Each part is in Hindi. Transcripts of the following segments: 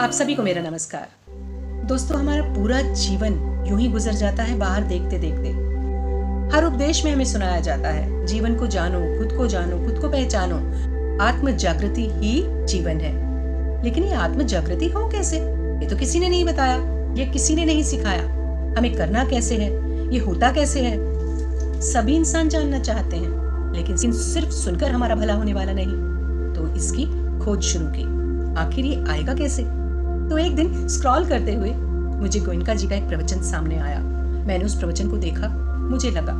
आप सभी को मेरा नमस्कार। दोस्तों, हमारा पूरा जीवन यूं ही गुजर जाता है बाहर देखते देखते। हर उपदेश में हमें सुनाया जाता है, जीवन को जानो, खुद को पहचानो, आत्म जागृति ही जीवन है। लेकिन ये आत्म जागृति हो कैसे? ये तो किसी ने नहीं बताया, ये किसी ने नहीं सिखाया। हमें करना कैसे है, ये होता कैसे है? सभी इंसान जानना चाहते हैं, लेकिन सिर्फ सुनकर हमारा भला होने वाला नहीं। तो इसकी खोज शुरू की, आखिर ये आएगा कैसे? तो एक दिन स्क्रॉल करते हुए मुझे गोयनका जी का एक प्रवचन सामने आया। मैंने उस प्रवचन को देखा, मुझे लगा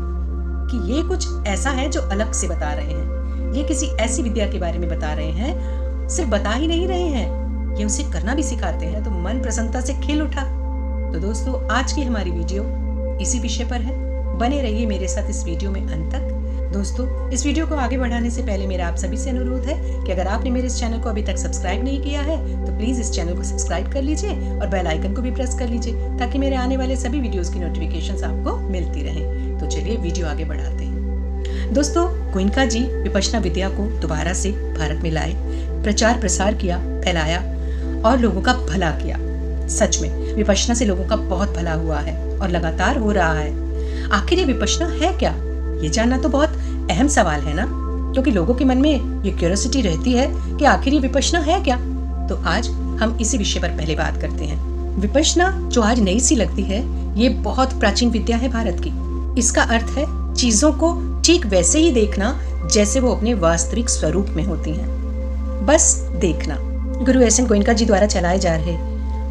कि ये कुछ ऐसा है जो अलग से बता रहे हैं। ये किसी ऐसी विद्या के बारे में बता रहे हैं, सिर्फ बता ही नहीं रहे हैं, ये उसे करना भी सिखाते हैं। तो मन प्रसन्नता से खिल उठा। तो दोस्तों, आज की हमारी वीडियो इसी विषय पर है। बने रहिए मेरे साथ इस वीडियो में अंत तक। दोस्तों, इस वीडियो को आगे बढ़ाने से पहले मेरा आप सभी से अनुरोध है कि अगर आपने मेरे इस चैनल को अभी तक सब्सक्राइब नहीं किया है तो प्लीज इस चैनल को सब्सक्राइब कर लीजिए और बेल आइकन को भी प्रेस कर लीजिए, ताकि मेरे आने वाले सभी वीडियोस की नोटिफिकेशंस आपको मिलती रहें। तो चलिए वीडियो आगे बढ़ाते हैं। दोस्तों, गोयनका जी विपश्यना विद्या को दोबारा से भारत में लाए, प्रचार प्रसार किया, फैलाया और लोगों का भला किया। सच में विपश्यना से लोगों का बहुत भला हुआ है और लगातार हो रहा है। आखिर ये विपश्यना है क्या? ये जानना तो बहुत अहम सवाल है ना, क्योंकि लोगों के मन में ये क्यूरियोसिटी रहती है कि आखिर ये विपश्यना है क्या। तो आज हम इसी विषय पर पहले बात करते हैं। विपश्यना जो आज नई सी लगती है, ये बहुत प्राचीन विद्या है भारत की। इसका अर्थ है चीजों को ठीक वैसे ही देखना जैसे वो अपने वास्तविक स्वरूप में होती हैं। बस देखना। गुरु एस.एन. गोयनका जी द्वारा चलाए जा रहे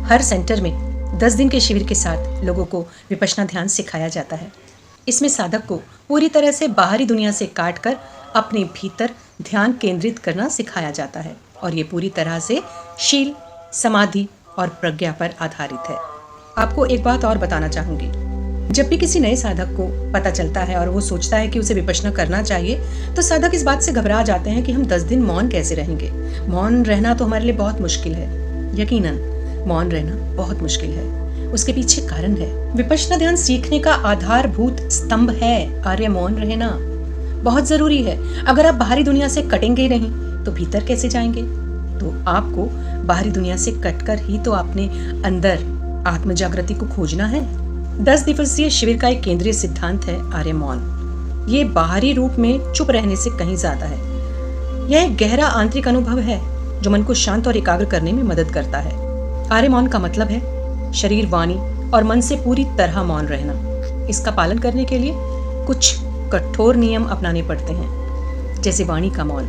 हर सेंटर में 10 दिन के शिविर के साथ लोगों को विपश्यना ध्यान सिखाया जाता है। इसमें साधक को पूरी तरह से बाहरी दुनिया से काटकर अपने भीतर ध्यान केंद्रित करना सिखाया जाता है, और ये पूरी तरह से शील, समाधि और प्रज्ञा पर आधारित है। आपको एक बात और बताना चाहूंगी। जब भी किसी नए साधक को पता चलता है और वो सोचता है कि उसे विपश्यना करना चाहिए, तो साधक इस बात से घबरा जाते हैं कि हम 10 दिन मौन कैसे रहेंगे। मौन रहना तो हमारे लिए बहुत मुश्किल है। यकीनन मौन रहना बहुत मुश्किल है। उसके पीछे कारण है। विपश्यना ध्यान सीखने का आधारभूत स्तंभ है आर्य मौन रहना। बहुत जरूरी है। अगर आप बाहरी दुनिया से कटेंगे नहीं तो भीतर कैसे जाएंगे? तो आपको बाहरी दुनिया से कटकर ही तो अपने अंदर आत्म जागृति को खोजना है। 10 दिवसीय शिविर का एक केंद्रीय सिद्धांत है आर्य मौन। ये बाहरी रूप में चुप रहने से कहीं ज्यादा है। यह एक गहरा आंतरिक अनुभव है जो मन को शांत और एकाग्र करने में मदद करता है। आर्य मौन का मतलब है शरीर, वाणी और मन से पूरी तरह मौन रहना। इसका पालन करने के लिए कुछ कठोर नियम अपनाने पड़ते हैं, जैसे वाणी का मौन।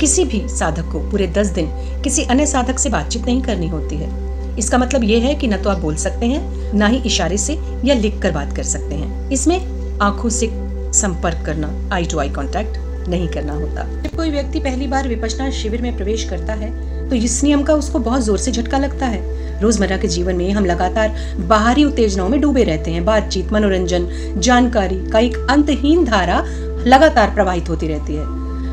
किसी भी साधक को पूरे 10 दिन किसी अन्य साधक से बातचीत नहीं करनी होती है। इसका मतलब यह है कि न तो आप बोल सकते हैं, ना ही इशारे से या लिख कर बात कर सकते हैं। इसमें आंखों से संपर्क करना, आई टू आई कांटेक्ट नहीं करना होता। जब कोई व्यक्ति पहली बार विपश्यना शिविर में प्रवेश करता है तो इस नियम का उसको बहुत जोर से झटका लगता है। रोजमर्रा के जीवन में हम लगातार बाहरी उत्तेजनाओं में डूबे रहते हैं। बातचीत, मनोरंजन, जानकारी का एक अंतहीन धारा लगातार प्रवाहित होती रहती है,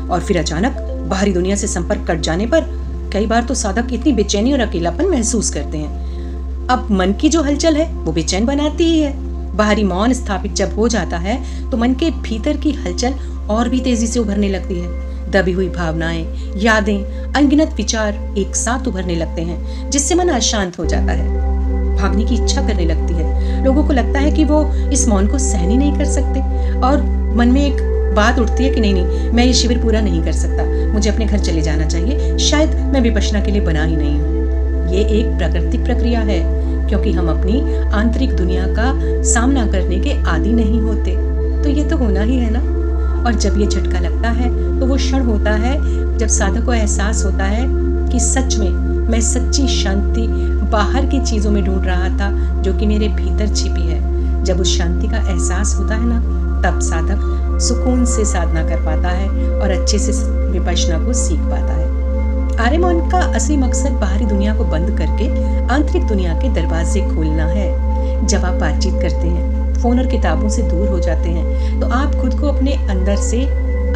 और फिर अचानक बाहरी दुनिया से संपर्क कट जाने पर कई बार तो साधक इतनी बेचैनी और अकेलापन महसूस करते हैं। अब मन की जो हलचल है वो बेचैन बनाती ही है। बाहरी मौन स्थापित जब हो जाता है तो मन के भीतर की हलचल और भी तेजी से उभरने लगती है। दबी हुई भावनाएं, यादें, अनगिनत विचार एक साथ उभरने लगते हैं, जिससे मन अशांत हो जाता है। भागने की इच्छा करने लगती है। लोगों को लगता है कि वो इस मौन को सहन ही नहीं कर सकते, और मन में एक बात उठती है कि नहीं, मैं ये शिविर पूरा नहीं कर सकता, मुझे अपने घर चले जाना चाहिए, शायद मैं विपश्यना के लिए बना ही नहीं हूँ। ये एक प्राकृतिक प्रक्रिया है, क्योंकि हम अपनी आंतरिक दुनिया का सामना करने के आदी नहीं होते। तो ये तो होना ही है ना। और जब ये झटका लगता है तो वो क्षण होता है जब साधक को एहसास होता है कि सच में मैं सच्ची शांति बाहर की चीजों में ढूंढ रहा था, जो कि मेरे भीतर छिपी है। जब उस शांति का एहसास होता है ना, तब साधक सुकून से साधना कर पाता है और अच्छे से विपश्यना को सीख पाता है। आर्य मौन का असली मकसद बाहरी दुनिया को बंद करके आंतरिक दुनिया के दरवाजे खोलना है। जब आप बातचीत करते हैं, फोन और किताबों से दूर हो जाते हैं, तो आप खुद को अपने अंदर से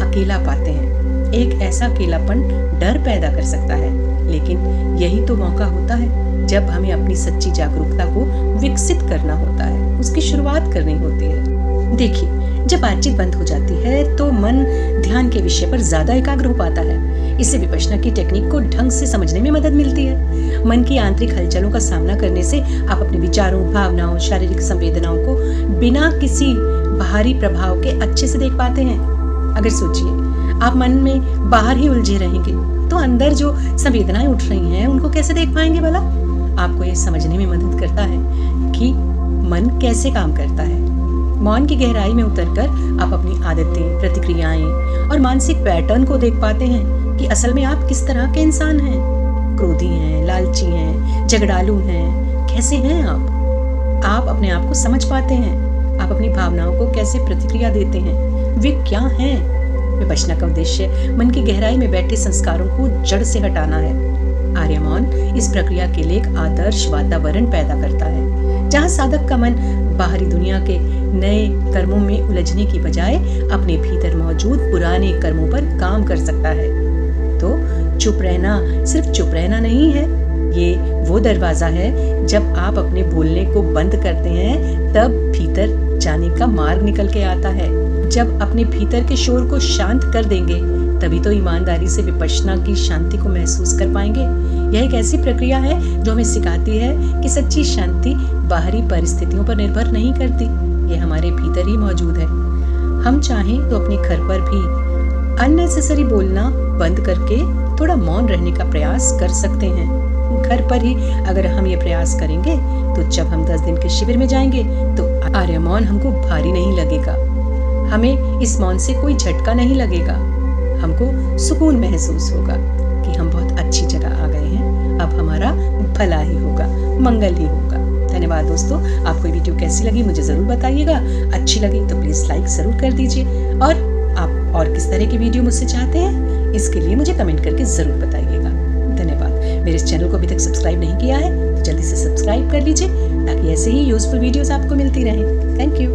अकेला पाते हैं। एक ऐसा अकेलापन डर पैदा कर सकता है, लेकिन यही तो मौका होता है जब हमें अपनी सच्ची जागरूकता को विकसित करना होता है, उसकी शुरुआत करनी होती है। देखिए, जब बातचीत बंद हो जाती है तो मन ध्यान के विषय पर ज्यादा एकाग्र हो पाता है। इससे विपश्यना की टेक्निक को ढंग से समझने में मदद मिलती है। मन की आंतरिक हलचलों का सामना करने से आप अपने विचारों, भावनाओं, शारीरिक संवेदनाओं को बिना किसी बाहरी प्रभाव के अच्छे से देख पाते हैं। अगर सोचिए, आप मन में बाहर ही उलझे रहेंगे तो अंदर जो संवेदनाएं उठ रही हैं उनको कैसे देख पाएंगे भला? आपको ये समझने में मदद करता है कि मन कैसे काम करता है। मौन की गहराई में उतरकर आप अपनी आदतें, प्रतिक्रियाएं और मानसिक पैटर्न को देख पाते हैं कि असल में आप किस तरह के इंसान हैं। क्रोधी हैं, लालची हैं, झगड़ालू हैं, कैसे हैं आप? आप अपने आप को समझ पाते हैं। आप अपनी भावनाओं को कैसे प्रतिक्रिया देते हैं, वे क्या हैं? विपश्यना का उद्देश्य मन की गहराई में बैठे संस्कारों को जड़ से हटाना है। आर्य मौन इस प्रक्रिया के लिए एक आदर्श वातावरण पैदा करता है, जहाँ साधक का मन बाहरी दुनिया के नए कर्मों में उलझने की बजाय अपने भीतर मौजूद पुराने कर्मों पर काम कर सकता है। तो चुप रहना सिर्फ चुप रहना नहीं है, ये वो दरवाजा है जब आप अपने बोलने को बंद करते हैं तब भीतर जाने का मार्ग निकल के आता है। जब अपने भीतर के शोर को शांत कर देंगे तभी तो ईमानदारी से विपश्यना की शांति को महसूस कर पाएंगे। यह एक ऐसी प्रक्रिया है जो हमें सिखाती है कि सच्ची शांति बाहरी परिस्थितियों पर निर्भर नहीं करती, यह हमारे भीतर ही मौजूद है। हम चाहें तो अपने घर पर भी अननेसेसरी बोलना बंद करके थोड़ा मौन रहने का प्रयास कर सकते हैं। घर पर ही अगर हम ये प्रयास करेंगे तो जब हम 10 दिन के शिविर में जाएंगे तो आर्य मौन हमको भारी नहीं लगेगा। हमें इस मौन से कोई झटका नहीं लगेगा। हमको सुकून महसूस होगा कि हम बहुत अच्छी जगह आ गए हैं, अब हमारा भला ही होगा, मंगल ही होगा। धन्यवाद दोस्तों। आपको ये वीडियो कैसी लगी मुझे ज़रूर बताइएगा। अच्छी लगी तो प्लीज़ लाइक ज़रूर कर दीजिए और आप और किस तरह की वीडियो मुझसे चाहते हैं इसके लिए मुझे कमेंट करके ज़रूर बताइएगा। धन्यवाद। मेरे इस चैनल को अभी तक सब्सक्राइब नहीं किया है तो जल्दी से सब्सक्राइब कर लीजिए ताकि ऐसे ही यूजफुल वीडियोस आपको मिलती रहें। Thank you.